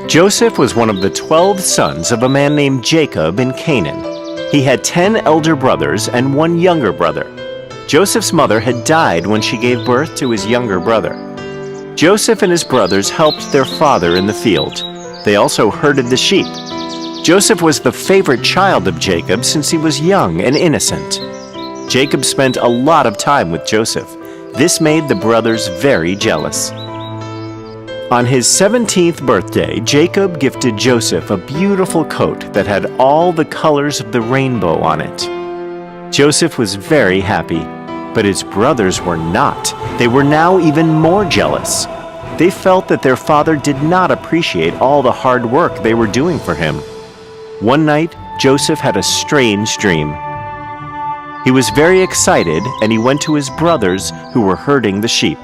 Joseph was one of the 12 sons of a man named Jacob in Canaan. He had 10 elder brothers and one younger brother. Joseph's mother had died when she gave birth to his younger brother. Joseph and his brothers helped their father in the field. They also herded the sheep. Joseph was the favorite child of Jacob since he was young and innocent. Jacob spent a lot of time with Joseph. This made the brothers very jealous. On his 17th birthday, Jacob gifted Joseph a beautiful coat that had all the colors of the rainbow on it. Joseph was very happy, but his brothers were not. They were now even more jealous. They felt that their father did not appreciate all the hard work they were doing for him. One night, Joseph had a strange dream. He was very excited, and he went to his brothers who were herding the sheep.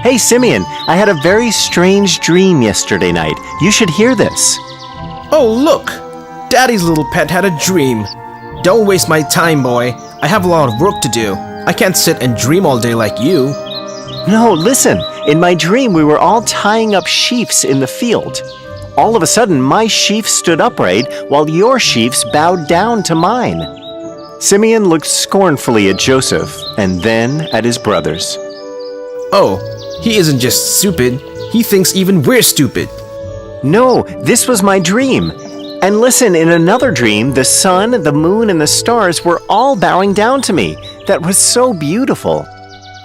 "Hey, Simeon, I had a very strange dream yesterday night. You should hear this." Oh, look! Daddy's little pet had a dream. Don't waste my time, boy. I have a lot of work to do. I can't sit and dream all day like you. No, listen. In my dream, we were all tying up sheaves in the field. All of a sudden, my sheaf stood upright while your sheaves bowed down to mine. Simeon looked scornfully at Joseph and then at his brothers. Oh, he isn't just stupid. He thinks even we're stupid. No, this was my dream. And listen, in another dream, the sun, the moon, and the stars were all bowing down to me. That was so beautiful.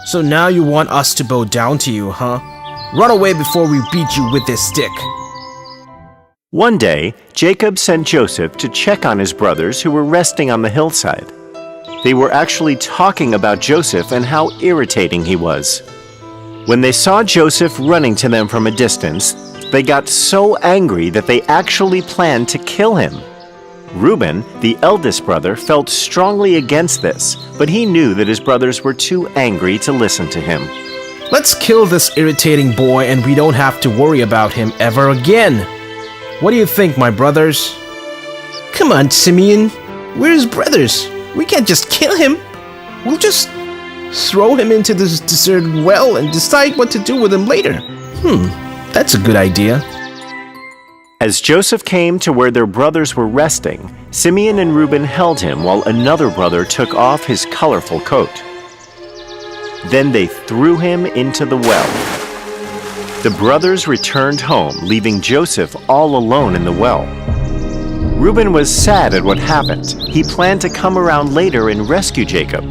So now you want us to bow down to you, huh? Run away before we beat you with this stick. One day, Jacob sent Joseph to check on his brothers who were resting on the hillside. They were actually talking about Joseph and how irritating he was. When they saw Joseph running to them from a distance, they got so angry that they actually planned to kill him. Reuben, the eldest brother, felt strongly against this, but he knew that his brothers were too angry to listen to him. Let's kill this irritating boy and we don't have to worry about him ever again. What do you think, my brothers? Come on, Simeon. We're his brothers. We can't just kill him. We'll just throw him into this deserted well and decide what to do with him later. That's a good idea. As Joseph came to where their brothers were resting, Simeon and Reuben held him while another brother took off his colorful coat. Then they threw him into the well. The brothers returned home, leaving Joseph all alone in the well. Reuben was sad at what happened. He planned to come around later and rescue Jacob.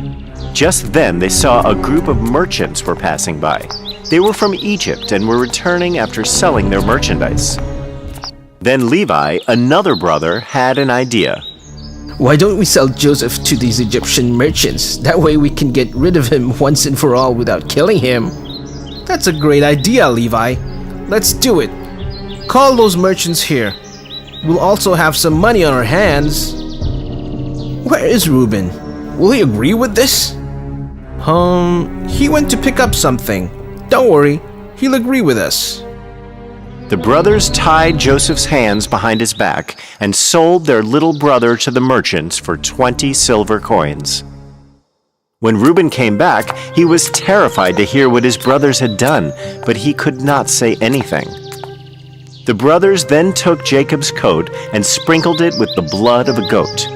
Just then, they saw a group of merchants were passing by. They were from Egypt and were returning after selling their merchandise. Then Levi, another brother, had an idea. Why don't we sell Joseph to these Egyptian merchants? That way we can get rid of him once and for all without killing him. That's a great idea, Levi. Let's do it. Call those merchants here. We'll also have some money on our hands. Where is Reuben? Will he agree with this? He went to pick up something. Don't worry, he'll agree with us. The brothers tied Joseph's hands behind his back and sold their little brother to the merchants for 20 silver coins. When Reuben came back, he was terrified to hear what his brothers had done, but he could not say anything. The brothers then took Jacob's coat and sprinkled it with the blood of a goat.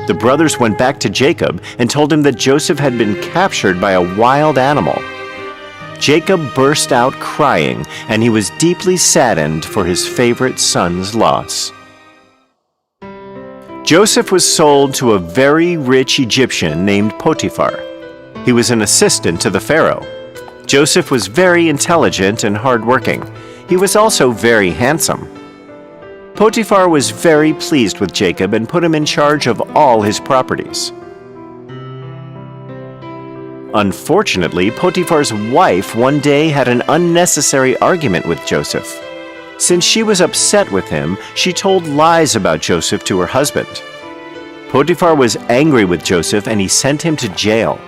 The brothers went back to Jacob and told him that Joseph had been captured by a wild animal. Jacob burst out crying, and he was deeply saddened for his favorite son's loss. Joseph was sold to a very rich Egyptian named Potiphar. He was an assistant to the Pharaoh. Joseph was very intelligent and hardworking. He was also very handsome. Potiphar was very pleased with Jacob and put him in charge of all his properties. Unfortunately, Potiphar's wife one day had an unnecessary argument with Joseph. Since she was upset with him, she told lies about Joseph to her husband. Potiphar was angry with Joseph and he sent him to jail.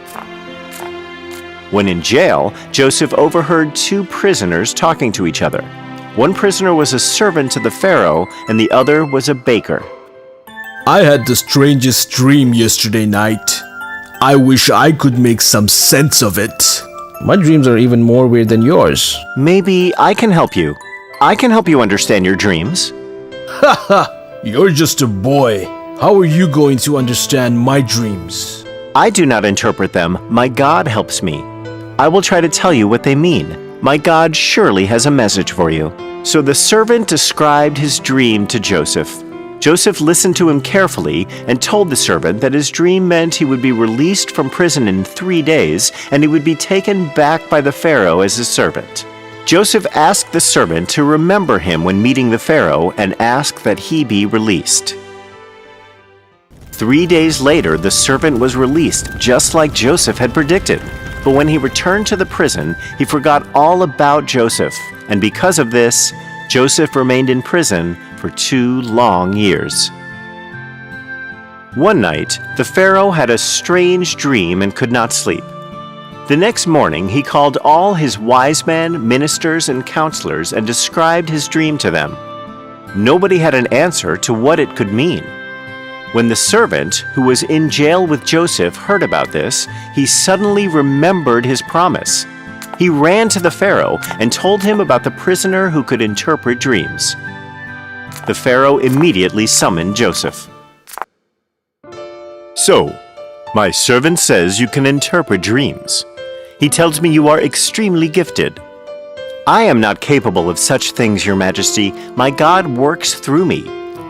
When in jail, Joseph overheard two prisoners talking to each other. One prisoner was a servant to the Pharaoh and the other was a baker. I had the strangest dream yesterday night. I wish I could make some sense of it. My dreams are even more weird than yours. Maybe I can help you. I can help you understand your dreams. Haha, you're just a boy. How are you going to understand my dreams? I do not interpret them. My God helps me. I will try to tell you what they mean. My God surely has a message for you. So the servant described his dream to Joseph. Joseph listened to him carefully and told the servant that his dream meant he would be released from prison in 3 days and he would be taken back by the Pharaoh as his servant. Joseph asked the servant to remember him when meeting the Pharaoh and ask that he be released. 3 days later, the servant was released just like Joseph had predicted. But when he returned to the prison, he forgot all about Joseph, and because of this, Joseph remained in prison for 2 long years. One night, the Pharaoh had a strange dream and could not sleep. The next morning, he called all his wise men, ministers, and counselors and described his dream to them. Nobody had an answer to what it could mean. When the servant, who was in jail with Joseph, heard about this, he suddenly remembered his promise. He ran to the Pharaoh and told him about the prisoner who could interpret dreams. The Pharaoh immediately summoned Joseph. "So, my servant says you can interpret dreams. He tells me you are extremely gifted." "I am not capable of such things, Your Majesty. My God works through me.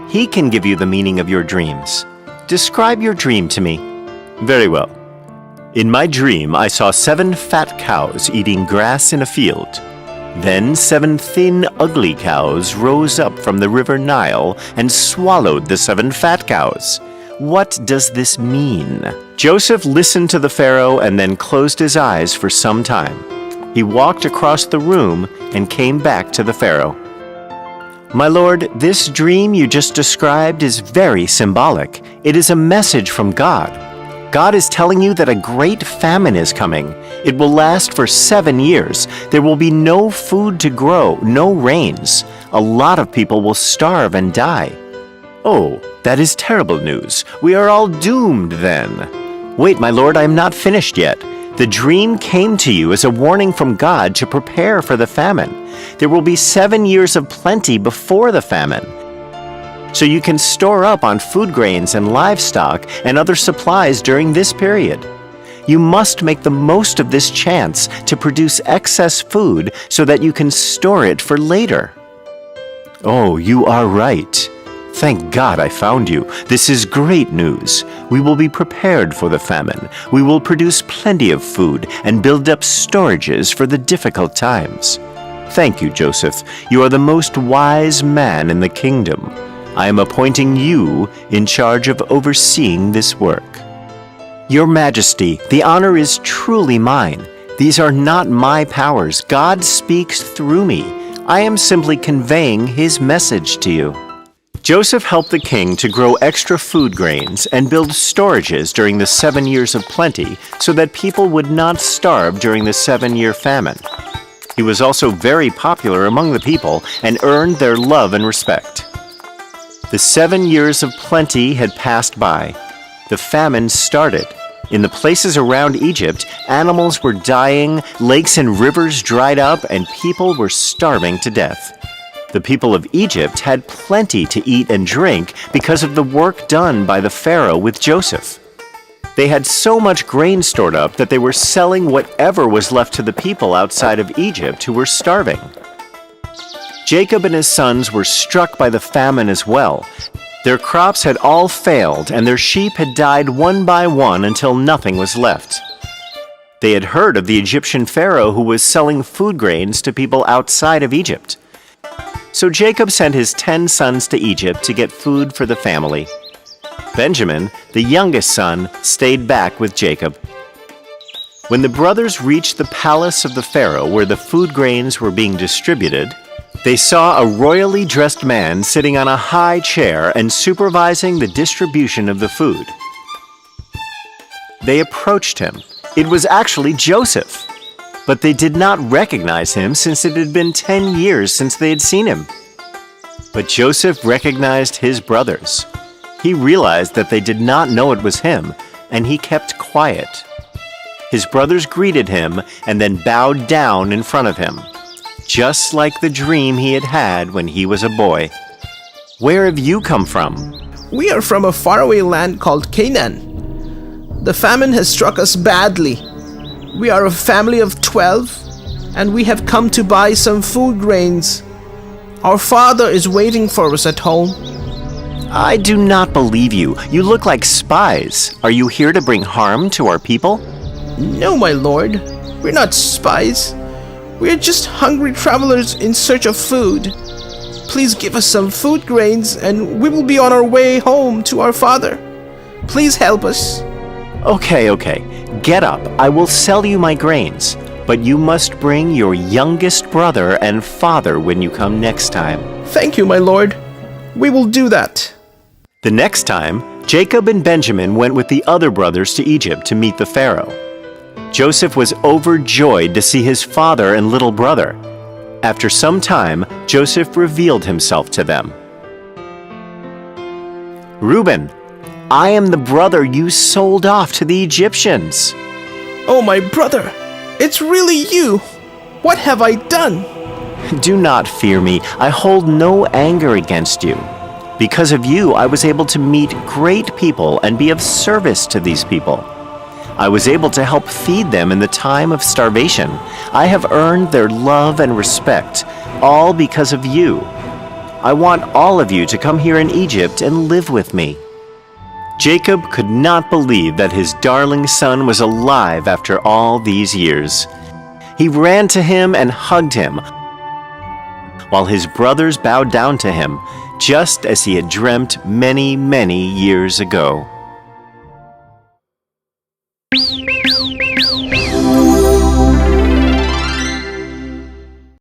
He can give you the meaning of your dreams. Describe your dream to me." "Very well. In my dream, I saw 7 fat cows eating grass in a field. Then 7 thin, ugly cows rose up from the river Nile and swallowed the 7 fat cows. What does this mean?" Joseph listened to the Pharaoh and then closed his eyes for some time. He walked across the room and came back to the Pharaoh. "My lord, this dream you just described is very symbolic. It is a message from God. God is telling you that a great famine is coming. It will last for 7 years. There will be no food to grow, no rains. A lot of people will starve and die." "Oh, that is terrible news. We are all doomed then." "Wait, my lord, I am not finished yet. The dream came to you as a warning from God to prepare for the famine. There will be 7 years of plenty before the famine, so you can store up on food grains and livestock and other supplies during this period. You must make the most of this chance to produce excess food so that you can store it for later." "Oh, you are right. Thank God I found you. This is great news. We will be prepared for the famine. We will produce plenty of food and build up storages for the difficult times. Thank you, Joseph. You are the most wise man in the kingdom. I am appointing you in charge of overseeing this work." "Your Majesty, the honor is truly mine. These are not my powers. God speaks through me. I am simply conveying his message to you." Joseph helped the king to grow extra food grains and build storages during the 7 years of plenty so that people would not starve during the 7-year famine. He was also very popular among the people and earned their love and respect. The 7 years of plenty had passed by. The famine started. In the places around Egypt, animals were dying, lakes and rivers dried up, and people were starving to death. The people of Egypt had plenty to eat and drink because of the work done by the Pharaoh with Joseph. They had so much grain stored up that they were selling whatever was left to the people outside of Egypt who were starving. Jacob and his sons were struck by the famine as well. Their crops had all failed, and their sheep had died one by one until nothing was left. They had heard of the Egyptian Pharaoh who was selling food grains to people outside of Egypt. So Jacob sent his 10 sons to Egypt to get food for the family. Benjamin, the youngest son, stayed back with Jacob. When the brothers reached the palace of the Pharaoh where the food grains were being distributed, they saw a royally dressed man sitting on a high chair and supervising the distribution of the food. They approached him. It was actually Joseph, but they did not recognize him since it had been 10 years since they had seen him. But Joseph recognized his brothers. He realized that they did not know it was him, and he kept quiet. His brothers greeted him and then bowed down in front of him, just like the dream he had had when he was a boy. Where have you come from? We are from a faraway land called Canaan. The famine has struck us badly. We are a family of 12, and we have come to buy some food grains. Our father is waiting for us at home. I do not believe you. You look like spies. Are you here to bring harm to our people? No, my lord. We're not spies. We're just hungry travelers in search of food. Please give us some food grains and we will be on our way home to our father. Please help us. Okay. Get up. I will sell you my grains. But you must bring your youngest brother and father when you come next time. Thank you, my lord. We will do that. The next time, Jacob and Benjamin went with the other brothers to Egypt to meet the Pharaoh. Joseph was overjoyed to see his father and little brother. After some time, Joseph revealed himself to them. Reuben, I am the brother you sold off to the Egyptians. Oh, my brother, it's really you. What have I done? Do not fear me. I hold no anger against you. Because of you, I was able to meet great people and be of service to these people. I was able to help feed them in the time of starvation. I have earned their love and respect, all because of you. I want all of you to come here in Egypt and live with me. Jacob could not believe that his darling son was alive after all these years. He ran to him and hugged him, while his brothers bowed down to him, just as he had dreamt many, many years ago.